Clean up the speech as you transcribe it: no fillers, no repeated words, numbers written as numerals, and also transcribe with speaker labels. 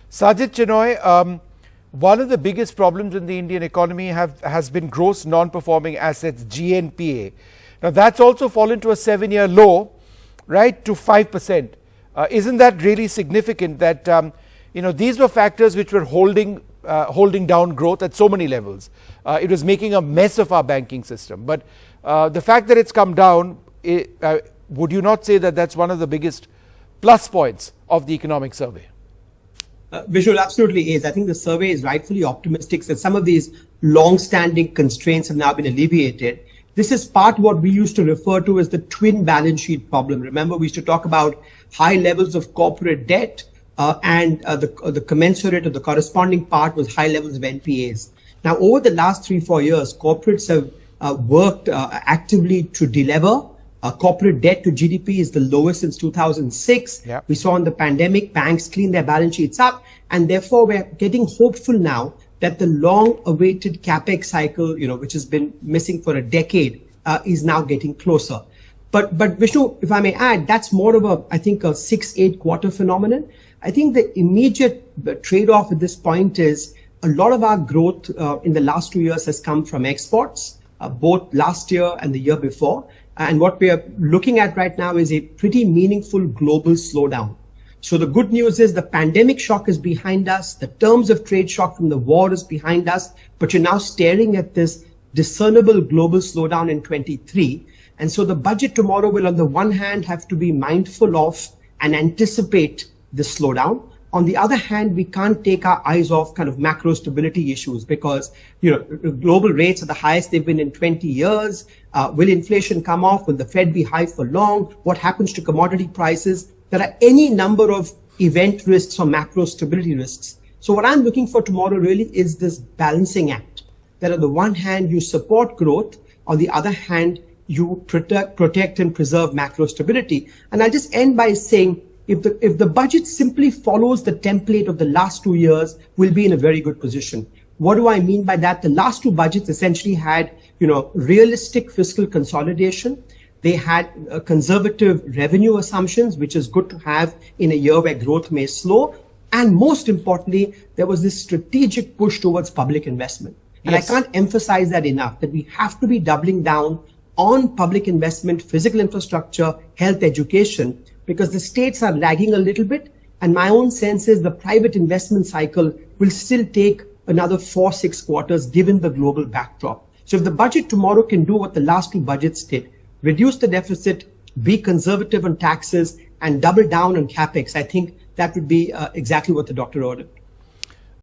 Speaker 1: Sajid Chenoy, one of the biggest problems in the Indian economy has been gross non-performing assets, GNPA. Now that's also fallen to a 7-year low, right, to 5%. Isn't that really significant that, these were factors which were holding down growth at so many levels. It was making a mess of our banking system. But the fact that it's come down, would you not say that that's one of the biggest plus points of the economic survey?
Speaker 2: Vishnu, absolutely is. I think the survey is rightfully optimistic that some of these long-standing constraints have now been alleviated. This is part what we used to refer to as the twin balance sheet problem. Remember, we used to talk about high levels of corporate debt and the commensurate or the corresponding part was high levels of NPAs. Now, over the last 3-4 years, corporates have worked actively to delever. Corporate debt to GDP is the lowest since 2006.
Speaker 1: Yep.
Speaker 2: We saw in the pandemic, banks clean their balance sheets up, and therefore we're getting hopeful now that the long-awaited capex cycle, which has been missing for a decade, is now getting closer. But Vishnu, if I may add, that's more of a 6-8 quarter phenomenon. I think the immediate trade-off at this point is a lot of our growth in the last 2 years has come from exports, both last year and the year before. And what we are looking at right now is a pretty meaningful global slowdown. So the good news is the pandemic shock is behind us. The terms of trade shock from the war is behind us. But you're now staring at this discernible global slowdown in 23. And so the budget tomorrow will, on the one hand, have to be mindful of and anticipate the slowdown. On the other hand, we can't take our eyes off kind of macro stability issues because, global rates are the highest they've been in 20 years. Will inflation come off? Will the Fed be high for long? What happens to commodity prices? There are any number of event risks or macro stability risks. So what I'm looking for tomorrow really is this balancing act. That on the one hand, you support growth. On the other hand, you protect and preserve macro stability. And I'll just end by saying, if the budget simply follows the template of the last 2 years, we'll be in a very good position. What do I mean by that? The last 2 budgets essentially had, realistic fiscal consolidation. They had conservative revenue assumptions, which is good to have in a year where growth may slow. And most importantly, there was this strategic push towards public investment. And
Speaker 1: Yes.
Speaker 2: I can't emphasize that enough, that we have to be doubling down on public investment, physical infrastructure, health, education, because the states are lagging a little bit. And my own sense is the private investment cycle will still take another 4-6 quarters given the global backdrop. So if the budget tomorrow can do what the last 2 budgets did, reduce the deficit, be conservative on taxes, and double down on capex, I think that would be exactly what the doctor ordered.